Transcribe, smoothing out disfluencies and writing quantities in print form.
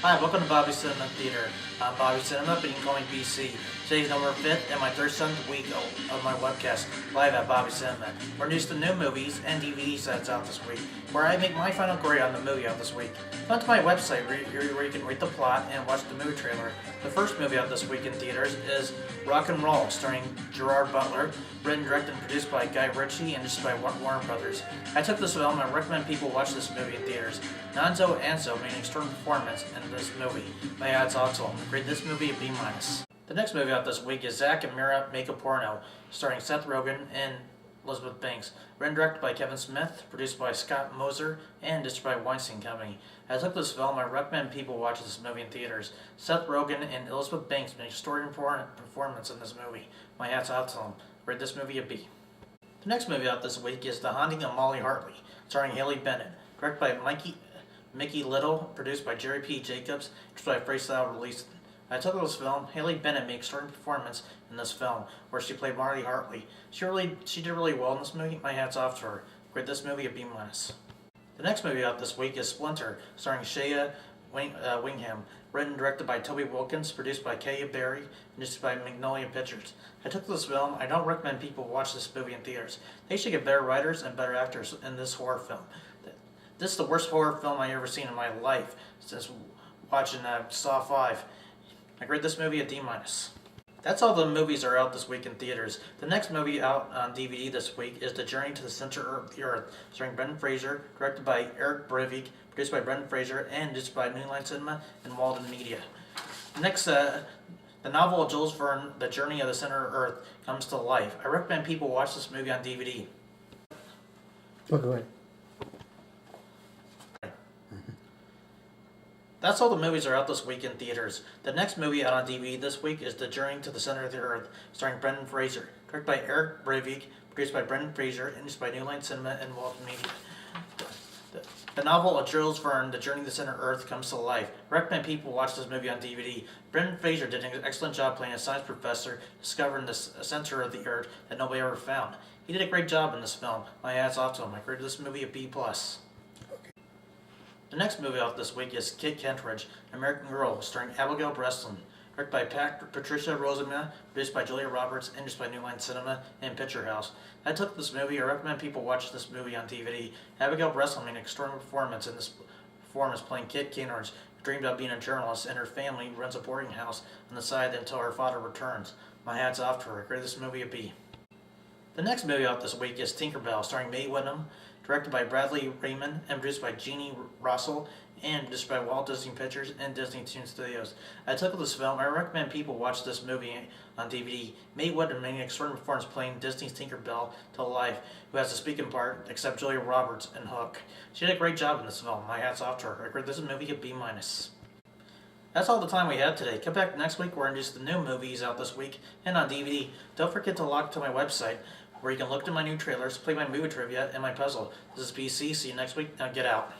Hi, welcome to Bobby Cinema Theater. I'm Bobby Cinema, but you can call me BC. Today's number 5th and my 37th week of my webcast, live at Bobby Cinema. We're introduced to new movies and DVD sets out this week, where I make my final grade on the movie out this week. Come to my website where you can read the plot and watch the movie trailer. The first movie out this week in theaters is Rock and Roll, starring Gerard Butler, written, directed, and produced by Guy Ritchie and just by Warner Brothers. I took this film and I recommend people watch this movie in theaters. Nanzo Anso made an extraordinary performance in this movie. My hats off to him. Grade this movie a B-. The next movie out this week is Zack and Mira Make a Porno, starring Seth Rogen and Elizabeth Banks. Written, directed by Kevin Smith, produced by Scott Moser, and distributed by Weinstein Company. As I look at this film, I recommend people watch this movie in theaters. Seth Rogen and Elizabeth Banks made an extraordinary performance in this movie. My hats off to them. Grade this movie a B. The next movie out this week is The Haunting of Molly Hartley, starring Haley Bennett. Directed by Mickey Little, produced by Jerry P. Jacobs, distributed by Freestyle Release. I took this film. Haley Bennett made an extraordinary performance in this film, where she played Molly Hartley. She did really well in this movie. My hats off to her. Grade this movie a B-. The next movie out this week is Splinter, starring Shea Wingham. Written and directed by Toby Wilkins, produced by Kaya Berry, and distributed by Magnolia Pictures. I took this film. I don't recommend people watch this movie in theaters. They should get better writers and better actors in this horror film. This is the worst horror film I've ever seen in my life since watching Saw 5. I grade this movie a D-. That's all the movies that are out this week in theaters. The next movie out on DVD this week is The Journey to the Center of the Earth, starring Brendan Fraser, directed by Eric Breivik, produced by Brendan Fraser, and distributed by New Line Cinema and Walden Media. Next, the novel of Jules Verne, The Journey of the Center of Earth, comes to life. I recommend people watch this movie on DVD. Go ahead. That's all the movies that are out this week in theaters. The next movie out on DVD this week is The Journey to the Center of the Earth, starring Brendan Fraser, directed by Eric Breivik, produced by Brendan Fraser, and distributed by New Line Cinema and Walden Media. The novel of Jules Verne, The Journey to the Center of Earth, comes to life. I recommend people watch this movie on DVD. Brendan Fraser did an excellent job playing a science professor discovering the center of the Earth that nobody ever found. He did a great job in this film. My hats off to him. I graded this movie a B+. The next movie out this week is Kit Kentridge, American Girl, starring Abigail Breslin, directed by Patricia Rosamund, produced by Julia Roberts, and just by New Line Cinema and Picture House. I took this movie. I recommend people watch this movie on DVD. Abigail Breslin made an extraordinary performance in this performance, playing Kit Kentridge, who dreamed about being a journalist, and her family runs a boarding house on the side until her father returns. My hat's off to her. I grade this movie a B. The next movie out this week is Tinkerbell, starring Mae Whitman, directed by Bradley Raymond, and produced by Jeannie Russell, and distributed by Walt Disney Pictures and Disney Toon Studios. I took this film. I recommend people watch this movie on DVD. Mae Whitman made an extraordinary performance playing Disney's Tinkerbell to life, who has a speaking part except Julia Roberts and Hook. She did a great job in this film. My hat's off to her. I grade this movie a B-. That's all the time we have today. Come back next week. We're introducing the new movies out this week and on DVD. Don't forget to log to my website, where you can look at my new trailers, play my movie trivia, and my puzzle. This is BC. See you next week. Now get out.